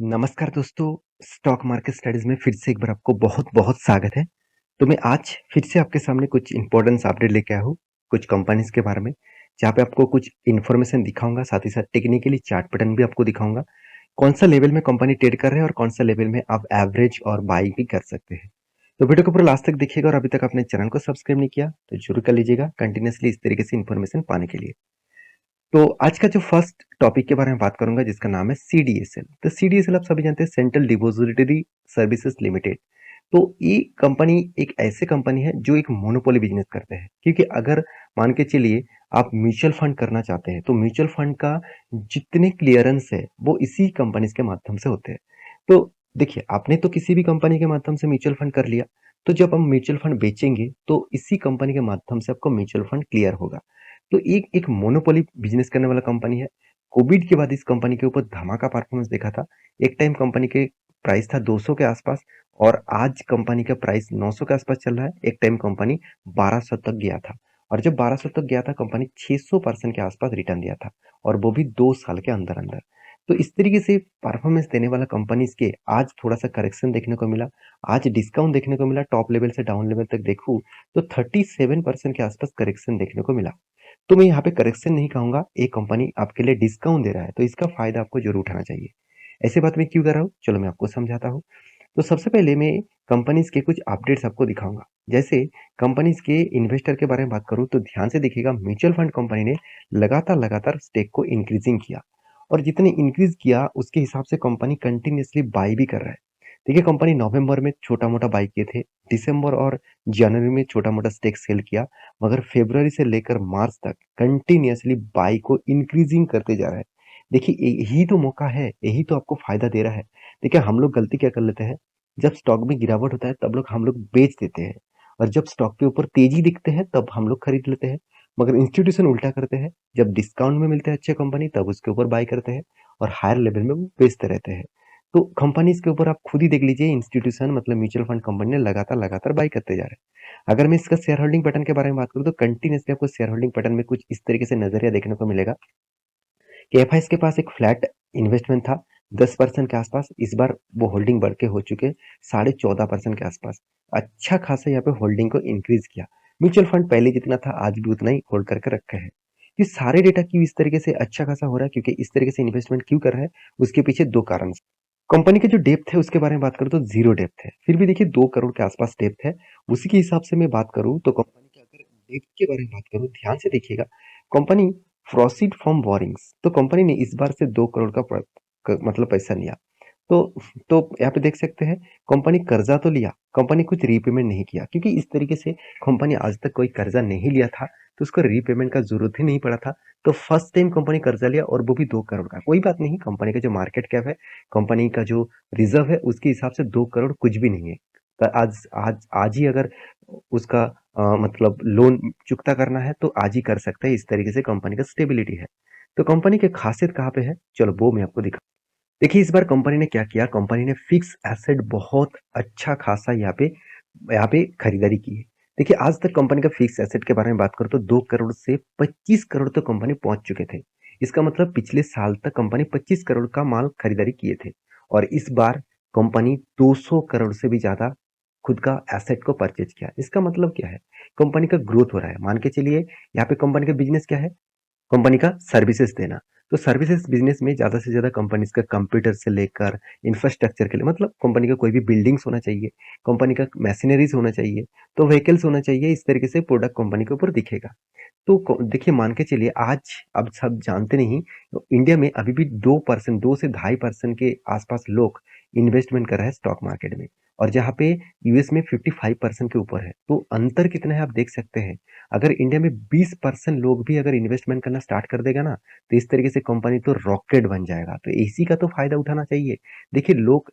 नमस्कार दोस्तों, stock market studies में फिर से एक बार आपको बहुत-बहुत स्वागत है। तो मैं आज फिर से आपके सामने कुछ इम्पोर्टेंस अपडेट लेके आया हूँ, कुछ कंपनीज़ के बारे में, जहाँ पे आपको कुछ इन्फॉर्मेशन दिखाऊँगा, साथ ही साथ टेक्निकली चार्ट पैटर्न भी आपको दिखाऊँगा। कौन-सा लेवल में कंपनी ट्रेड कर रहे हैं और कौन-सा लेवल में आप एवरेज और बाई भी कर सकते हैं। तो वीडियो को पूरा लास्ट तक देखिएगा और अभी तक आपने चैनल को सब्सक्राइब नहीं किया, तो ज़रूर कर लीजिएगा कंटिन्यूअसली इस तरीके से इन्फॉर्मेशन पाने के लिए। तो आज का जो फर्स्ट टॉपिक के बारे में बात करूंगा जिसका नाम है सीडीएसएल। तो सीडीएसएल आप सभी जानते हैं, सेंट्रल डिपॉजिटरी सर्विसेज लिमिटेड। तो ये कंपनी एक ऐसे कंपनी है जो एक मोनोपोली बिजनेस करते हैं, क्योंकि अगर मान के चलिए आप म्यूचुअल फंड करना चाहते हैं तो म्यूचुअल फंड का जितने क्लियरेंस है वो इसी कंपनी के माध्यम से होते हैं। तो देखिए, आपने तो किसी भी कंपनी के माध्यम से म्यूचुअल फंड कर लिया, तो जब हम म्यूचुअल फंड बेचेंगे तो इसी कंपनी के माध्यम से आपको म्यूचुअल फंड क्लियर होगा। तो एक एक मोनोपोली बिजनेस करने वाला कंपनी है। कोविड के बाद इस कंपनी के ऊपर धमाका परफॉर्मेंस देखा था। एक टाइम कंपनी के प्राइस था 200 के आसपास और आज कंपनी का प्राइस 900 के आसपास चल रहा है। एक टाइम कंपनी 1200 तक गया था और जब 1200 तक गया था कंपनी 600% के आसपास रिटर्न दिया था, और वो भी 2 साल के अंदर-अंदर। तो इस तरीके से परफॉर्मेंस देने वाला कंपनीज़ के आज थोड़ा-सा करेक्शन देखने को मिला। आज डिस्काउंट देखने को मिला, टॉप लेवल से डाउन लेवल तक देखूँ तो 37% के आसपास करेक्शन देखने को मिला। तो मैं यहाँ पे करेक्शन नहीं कहूँगा, एक कंपनी आपके लिए डिस्काउंट दे रहा है, तो इसका फ़ायदा आपको ज़रूर उठाना चाहिए। ऐसी बात मैं क्यों कर रहा हूँ? चलो मैं आपको समझाता हूँ। तो सबसे पहले मैं कंपनीज़ के कुछ अपडेट्स आपको दिखाऊँगा। जैसे कंपनीज़ के इन्वेस्टर के बारे में बात करूँ तो ध्यान से देखिएगा, म्यूचुअल फंड कंपनी ने लगातार स्टेक को इंक्रीज़िंग किया और जितने इंक्रीज़ किया उसके हिसाब से कंपनी कंटीन्यूअसली बाय भी कर रहा है। देखिए, कंपनी नवंबर में छोटा-मोटा बाय किए थे, दिसंबर और जनवरी में छोटा-मोटा स्टेक सेल किया, मगर फरवरी से लेकर मार्च तक कंटीन्यूअसली बाय को इंक्रीजिंग करते जा रहा है। देखिए, यही तो मौका है, यही तो आपको फायदा दे रहा है। देखिए, हम लोग गलती क्या कर लेते हैं, जब स्टॉक में गिरावट होता है तब हम लोग बेच देते हैं, और जब स्टॉक के ऊपर तेजी दिखते हैं तब हम लोग खरीद लेते हैं। मगर इंस्टीट्यूशन उल्टा करते हैं, जब डिस्काउंट में मिलते हैं अच्छे कंपनी तब उसके ऊपर बाय करते हैं और हायर लेवल में वो बेचते रहते हैं। तो कंपनीज के ऊपर आप खुद ही देख लीजिए, इंस्टीट्यूशन मतलब म्यूचुअल फंड कंपनी ने लगातार बाय करते जा रहे हैं। अगर मैं इसका शेयर होल्डिंग पैटर्न के बारे में बात करूँ तो कंटिन्यूअसली आपको शेयर होल्डिंग पैटर्न में कुछ इस तरीके से नजरिया देखने को मिलेगा कि एफआईएस के पास एक फ्लैट इन्वेस्टमेंट था 10% के आसपास। इस बार वो होल्डिंग बढ़ के हो चुके 14.5% के आसपास। अच्छा खासा यहाँ पे होल्डिंग को इंक्रीज किया। म्यूचुअल फंड पहले जितना था आज भी उतना ही होल्ड करके रखे हैं। ये सारे डेटा क्यों इस तरीके से अच्छा खासा हो रहा है, क्योंकि इस तरीके से इन्वेस्टमेंट क्यों कर रहा है, उसके पीछे दो कारण। कंपनी के जो डेप्थ है उसके बारे में बात करूँ तो जीरो डेप्थ है, फिर भी देखिए 2 करोड़ के आसपास डेप्थ है। उसी के हिसाब से मैं बात करूँ तो कंपनी के अगर डेप्थ के बारे में बात करूँ, ध्यान से देखिएगा, कंपनी प्रोसीड फ्रॉम बोरिंग्स, तो कंपनी ने इस बार से 2 करोड़ का मतलब पैसा लिया। तो तो यहाँ पे देख सकते हैं, कंपनी कर्जा तो लिया, कंपनी कुछ रीपेमेंट नहीं किया, क्योंकि इस तरीके से कंपनी आज तक कोई कर्जा नहीं लिया था, तो उसको रीपेमेंट का जरूरत ही नहीं पड़ा था। तो फर्स्ट टाइम कंपनी कर्जा लिया और वो भी 2 करोड़ का। कोई बात नहीं, कंपनी का जो मार्केट कैप है, कंपनी का जो रिजर्व है, उसके हिसाब से 2 करोड़ कुछ भी नहीं है। तो आज आज आज ही अगर उसका मतलब लोन चुकता करना है तो आज ही कर सकते हैं। इस तरीके से कंपनी का स्टेबिलिटी है। तो कंपनी की खासियत कहाँ पे है, चलो वो मैं आपको दिखा। देखिए, इस बार कंपनी ने क्या किया, कंपनी ने फिक्स एसेट बहुत अच्छा खासा यहाँ पे खरीदारी की है। देखिए, आज तक कंपनी का फिक्स एसेट के बारे में बात करूँ तो 2 करोड़ से 25 करोड़ तक कंपनी पहुंच चुके थे। इसका मतलब पिछले साल तक कंपनी 25 करोड़ का माल खरीदारी किए थे, और इस बार कंपनी 200 करोड़ से भी ज्यादा खुद का एसेट को परचेज किया। इसका मतलब क्या है, कंपनी का ग्रोथ हो रहा है। मान के चलिए, यहाँ पे कंपनी का बिजनेस क्या है, कंपनी का सर्विसेज देना। तो सर्विसेज बिजनेस में ज़्यादा से ज़्यादा कंपनीज का कंप्यूटर से लेकर इंफ्रास्ट्रक्चर के लिए, मतलब कंपनी का कोई भी बिल्डिंग्स होना चाहिए, कंपनी का मशीनरीज होना चाहिए, तो व्हीकल्स होना चाहिए। इस तरीके से प्रोडक्ट कंपनी के ऊपर दिखेगा। तो देखिए, मान के चलिए, आज अब सब जानते नहीं, तो इंडिया में अभी भी 2%, 2 से 2.5% के आसपास लोग इन्वेस्टमेंट कर रहे हैं स्टॉक मार्केट में, और जहाँ पे यूएस में 55% के ऊपर है। तो अंतर कितना है आप देख सकते हैं। अगर इंडिया में 20% लोग भी अगर इन्वेस्टमेंट करना स्टार्ट कर देगा ना, तो इस तरीके से कंपनी तो रॉकेट बन जाएगा। तो इसी का तो फायदा उठाना चाहिए। देखिए, लोग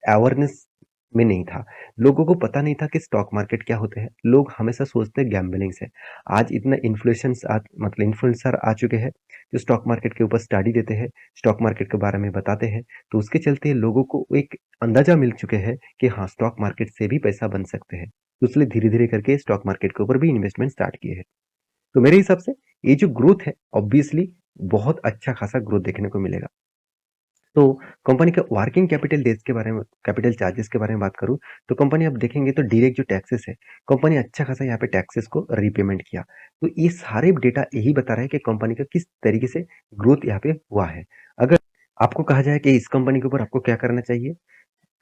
अवेयरनेस में नहीं था, लोगों को पता नहीं था कि स्टॉक मार्केट क्या होते हैं। लोग हमेशा सोचते हैं गैम्बलिंग से। आज इतना मतलब इन्फ्लुएंसर आ चुके हैं जो स्टॉक मार्केट के ऊपर स्टडी देते हैं, स्टॉक मार्केट के बारे में बताते हैं। तो उसके चलते लोगों को एक अंदाजा मिल चुके हैं कि हाँ, स्टॉक मार्केट से भी पैसा बन सकते हैं। तो इसलिए धीरे धीरे करके स्टॉक मार्केट के ऊपर भी इन्वेस्टमेंट स्टार्ट किए हैं। तो मेरे हिसाब से ये जो ग्रोथ है, ऑब्वियसली बहुत अच्छा खासा ग्रोथ देखने को मिलेगा। तो कंपनी के वर्किंग कैपिटल डेज के बारे में, कैपिटल चार्जेस के बारे में बात करूँ, तो कंपनी आप देखेंगे तो डायरेक्ट जो टैक्सेस है, कंपनी अच्छा खासा यहाँ पे टैक्सेस को रीपेमेंट किया। तो ये सारे डेटा यही बता रहा है कि कंपनी का किस तरीके से ग्रोथ यहाँ पे हुआ है। अगर आपको कहा जाए कि इस कंपनी के ऊपर आपको क्या करना चाहिए,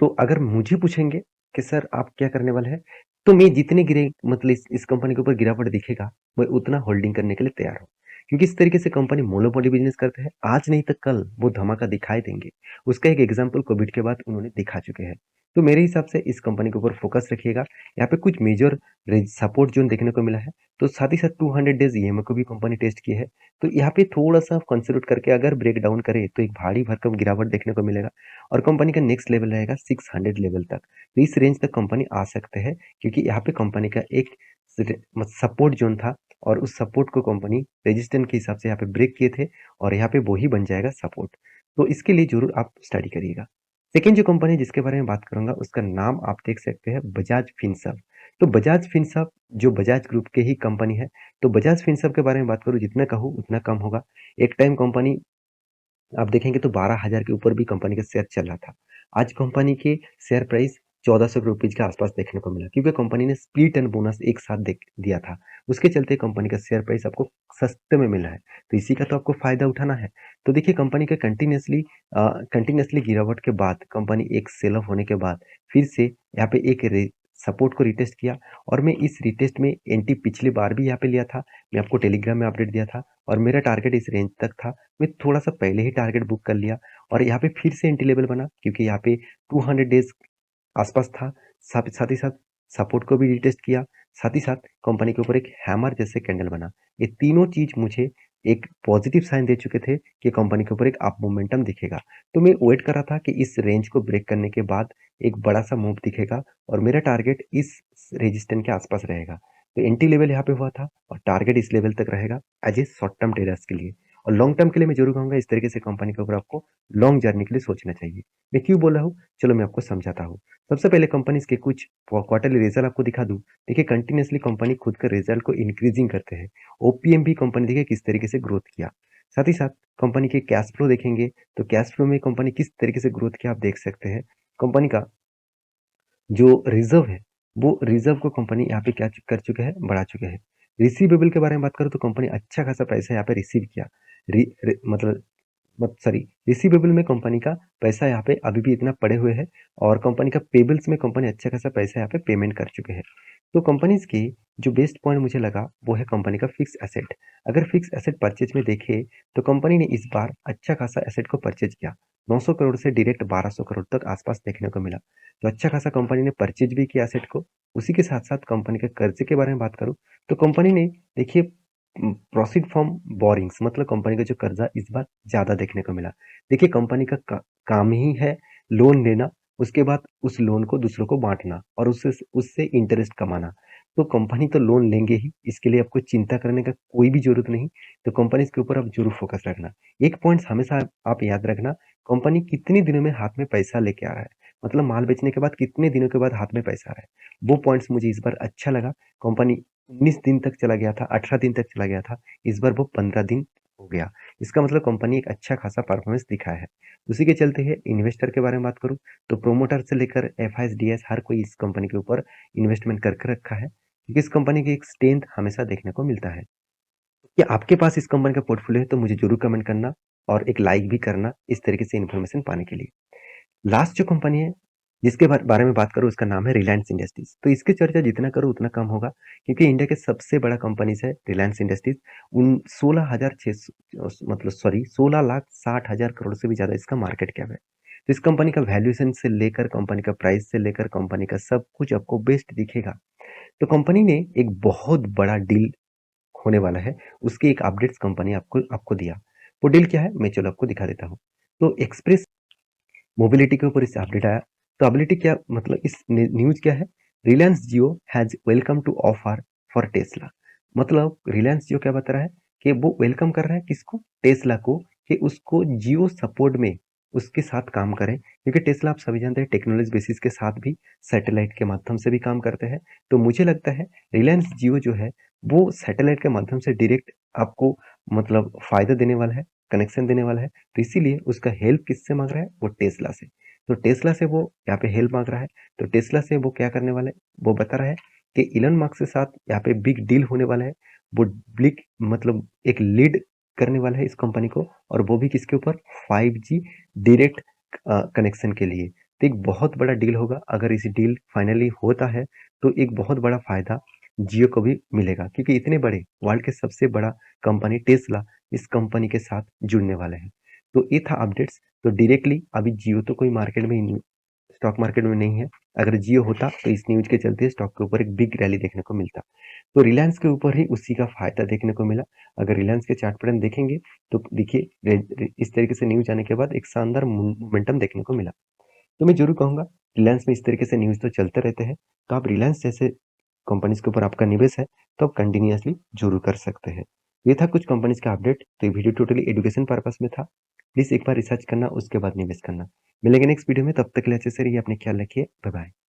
तो अगर मुझे पूछेंगे कि सर आप क्या करने वाले हैं, तो मैं जितने गिरे मतलब इस कंपनी के ऊपर गिरावट दिखेगा, मैं उतना होल्डिंग करने के लिए तैयार हूँ। क्योंकि इस तरीके से कंपनी मोनोपोली बिजनेस करते हैं, आज नहीं तो कल वो धमाका दिखाई देंगे। उसका एक एग्जांपल कोविड के बाद उन्होंने दिखा चुके हैं। तो मेरे हिसाब से इस कंपनी के ऊपर फोकस रखिएगा। यहाँ पे कुछ मेजर सपोर्ट जोन देखने को मिला है, तो साथ ही साथ 200 डेज ईएमए को भी कंपनी टेस्ट की है। तो यहाँ पे थोड़ा सा कंसिडर करके अगर ब्रेक डाउन करे तो एक भारी भरकम गिरावट देखने को मिलेगा। और कंपनी का नेक्स्ट लेवल रहेगा 600 लेवल तक। तो इस रेंज तक कंपनी आ सकते हैं, क्योंकि यहाँ पे कंपनी का एक सपोर्ट जोन था, और उस सपोर्ट को कंपनी रेजिस्टेंस के हिसाब से यहाँ पे ब्रेक किए थे, और यहाँ पे वो ही बन जाएगा सपोर्ट। तो इसके लिए जरूर आप स्टडी करिएगा। सेकेंड जो कंपनी जिसके बारे में बात करूंगा, उसका नाम आप देख सकते हैं, बजाज फिनसर्व। तो बजाज फिनसर्व जो बजाज ग्रुप के ही कंपनी है। तो बजाज फिनसर्व के बारे में बात करूँ, जितना कहूँ उतना कम होगा। एक टाइम कंपनी आप देखेंगे तो 12,000 के ऊपर भी कंपनी का शेयर चल रहा था। आज कंपनी के शेयर प्राइस 1400 रुपीज के आसपास देखने को मिला, क्योंकि कंपनी ने स्प्लिट एंड बोनस एक साथ दिया था। उसके चलते कंपनी का शेयर प्राइस आपको सस्ते में मिला है, तो इसी का तो आपको फायदा उठाना है। तो देखिए कंपनी के कंटिन्यूसली गिरावट के बाद, कंपनी एक सेल ऑफ होने के बाद फिर से यहाँ पे एक सपोर्ट को रिटेस्ट किया। और मैं इस रिटेस्ट में एंटी पिछली बार भी यहाँ पे लिया था, मैं आपको टेलीग्राम में अपडेट दिया था, और मेरा टारगेट इस रेंज तक था। मैं थोड़ा सा पहले ही टारगेट बुक कर लिया, और यहाँ पे फिर से एंटी लेवल बना, क्योंकि यहाँ पे 200 डेज आसपास था। साथ ही साथ सपोर्ट को भी रिटेस्ट किया, साथ ही साथ कंपनी के ऊपर एक हैमर जैसे कैंडल बना। ये तीनों चीज मुझे एक पॉजिटिव साइन दे चुके थे कि कंपनी के ऊपर एक अप मोमेंटम दिखेगा। तो मैं वेट कर रहा था कि इस रेंज को ब्रेक करने के बाद एक बड़ा सा मूव दिखेगा, और मेरा टारगेट इस रेजिस्टेंस के आसपास रहेगा। तो एंटी लेवल यहाँ पे हुआ था, और टारगेट इस लेवल तक रहेगा as a short term traders के लिए। और लॉन्ग टर्म के लिए मैं जरूर कहूंगा, इस तरीके से कंपनी के ऊपर आपको लॉन्ग जर्नी के लिए सोचना चाहिए। मैं क्यों बोल रहा हूँ, चलो मैं आपको समझाता हूँ। सबसे पहले कंपनीज के कुछ क्वार्टरली रिजल्ट आपको दिखा दूं। देखिए कंटिन्यूसली कंपनी खुद के रिजल्ट को इंक्रीजिंग करते हैं। ओपीएम भी कंपनी देखिए किस तरीके से ग्रोथ किया। साथ ही साथ कंपनी के कैश फ्लो देखेंगे, तो कैश फ्लो में कंपनी किस तरीके से ग्रोथ किया आप देख सकते हैं। कंपनी का जो रिजर्व है, वो रिजर्व को कंपनी यहाँ पे क्या कर चुके हैं, बढ़ा चुके हैं। रिसीवेबल के बारे में बात करूँ तो कंपनी अच्छा खासा पैसा यहाँ पे रिसीव किया। मतलब सॉरी, रिसीवेबल में कंपनी का पैसा यहाँ पे अभी भी इतना पड़े हुए है, और कंपनी का पेबल्स में कंपनी अच्छा खासा पैसा यहाँ पे पेमेंट कर चुके हैं। तो कंपनीज की जो बेस्ट पॉइंट मुझे लगा वो है कंपनी का फिक्स एसेट। अगर फिक्स एसेट परचेज में देखें, तो कंपनी ने इस बार अच्छा खासा एसेट को परचेज किया। 900 करोड़ से डायरेक्ट 1200 करोड़ तक आसपास देखने को मिला। तो अच्छा खासा कंपनी ने परचेज भी किया एसेट को। उसी के साथ साथ कंपनी के कर्जे के बारे में बात करूँ, तो कंपनी ने देखिए प्रोसीड फ्रॉम बोरिंग्स, मतलब कंपनी का जो कर्जा इस बार ज्यादा देखने को मिला। देखिए कंपनी का काम ही है लोन लेना, उसके बाद उस लोन को दूसरों को बांटना, और उससे उससे इंटरेस्ट कमाना। तो कंपनी तो लोन लेंगे ही, इसके लिए आपको चिंता करने का कोई भी जरूरत नहीं। तो कंपनी के ऊपर आप जरूर फोकस रखना। एक पॉइंट हमेशा आप याद रखना, कंपनी कितने दिनों में हाथ में पैसा लेके आ रहा है, मतलब माल बेचने के बाद कितने दिनों के बाद हाथ में पैसा आ रहा है। वो पॉइंट्स मुझे इस बार अच्छा लगा। कंपनी 19 दिन तक चला गया था, 18 दिन तक चला गया था, इस बार वो 15 दिन हो गया। इसका मतलब कंपनी एक अच्छा खासा परफॉर्मेंस दिखा है। उसी के चलते है इन्वेस्टर के बारे में बात करूं, तो प्रोमोटर से लेकर एफआईएस हर कोई इस कंपनी के ऊपर इन्वेस्टमेंट करके रखा है, क्योंकि इस कंपनी की एक स्ट्रेंथ हमेशा देखने को मिलता है। क्या आपके पास इस कंपनी का पोर्टफोलियो है, तो मुझे जरूर कमेंट करना, और एक लाइक भी करना इस तरीके से इन्फॉर्मेशन पाने के लिए। लास्ट जो कंपनी है जिसके बारे में बात करूं, उसका नाम है रिलायंस इंडस्ट्रीज। तो इसकी चर्चा जितना करूं उतना कम होगा, क्योंकि इंडिया के सबसे बड़ा कंपनीज है रिलायंस इंडस्ट्रीज। उन 16,600 मतलब सॉरी 16,60,000 करोड़ से भी ज्यादा इसका मार्केट कैप है। तो इस कंपनी का वैल्यूएशन से लेकर, कंपनी का प्राइस से लेकर, कंपनी का सब कुछ आपको बेस्ट दिखेगा। तो कंपनी ने एक बहुत बड़ा डील होने वाला है, उसकी एक अपडेट्स कंपनी आपको आपको दिया। वो डील क्या है, मैं चलो आपको दिखा देता हूँ। तो एक्सप्रेस मोबिलिटी के ऊपर इससे अपडेट आया। तो अपडेट क्या मतलब, इस न्यूज क्या है, Reliance Jio has welcome to offer for Tesla. मतलब रिलायंस जियो क्या बता रहा है कि वो वेलकम कर रहा है किसको, टेस्ला को, कि उसको जियो सपोर्ट में उसके साथ काम करें। क्योंकि टेस्ला आप सभी जानते हैं टेक्नोलॉजी बेसिस के साथ भी सैटेलाइट के माध्यम से भी काम करते हैं। तो मुझे लगता है रिलायंस जियो जो है वो सैटेलाइट के माध्यम से डायरेक्ट आपको मतलब फायदा देने वाला है। कनेक्शन देने वाला है, तो इसीलिए उसका हेल्प किससे माँग रहा है? वो टेस्ला से। तो टेस्ला से वो यहाँ पे हेल्प माँग रहा है, तो टेस्ला से वो क्या करने वाला है? वो बता रहा है कि इलन मस्क के साथ यहाँ पे बिग डील होने वाला है। वो बिग मतलब एक लीड करने वाला है इस कंपनी को, और वो भी किसके ऊपर? 5G डायरेक्ट कनेक्शन के लिए। तो एक बहुत बड़ा डील होगा। अगर इस डील फाइनली होता है तो एक बहुत बड़ा फायदा जियो को भी मिलेगा, क्योंकि इतने बड़े वर्ल्ड के सबसे बड़ा कंपनी टेस्ला इस कंपनी के साथ जुड़ने वाले हैं। तो ये था अपडेट्स। तो डायरेक्टली अभी जियो तो कोई मार्केट में, स्टॉक मार्केट में नहीं है। अगर जियो होता तो इस न्यूज के चलते स्टॉक के ऊपर एक बिग रैली देखने को मिलता। तो रिलायंस के ऊपर ही उसी का फायदा देखने को मिला। अगर रिलायंस के चार्ट पैटर्न देखेंगे तो देखिए इस तरीके से न्यूज आने के बाद एक शानदार मोमेंटम देखने को मिला। तो मैं जरूर कहूंगा रिलायंस में इस तरीके से न्यूज तो चलते रहते हैं, तो आप रिलायंस जैसे कंपनीज के ऊपर आपका निवेश है तो आप कंटिन्यूअसली जरूर कर सकते हैं। ये था कुछ कंपनीज का अपडेट। तो ये वीडियो टोटली एजुकेशन पर्पस में था। प्लीज एक बार रिसर्च करना, उसके बाद निवेश करना। मिलेंगे नेक्स्ट वीडियो में, तब तक के लिए अच्छे से रहिए, अपने ख्याल रखिए। Bye bye.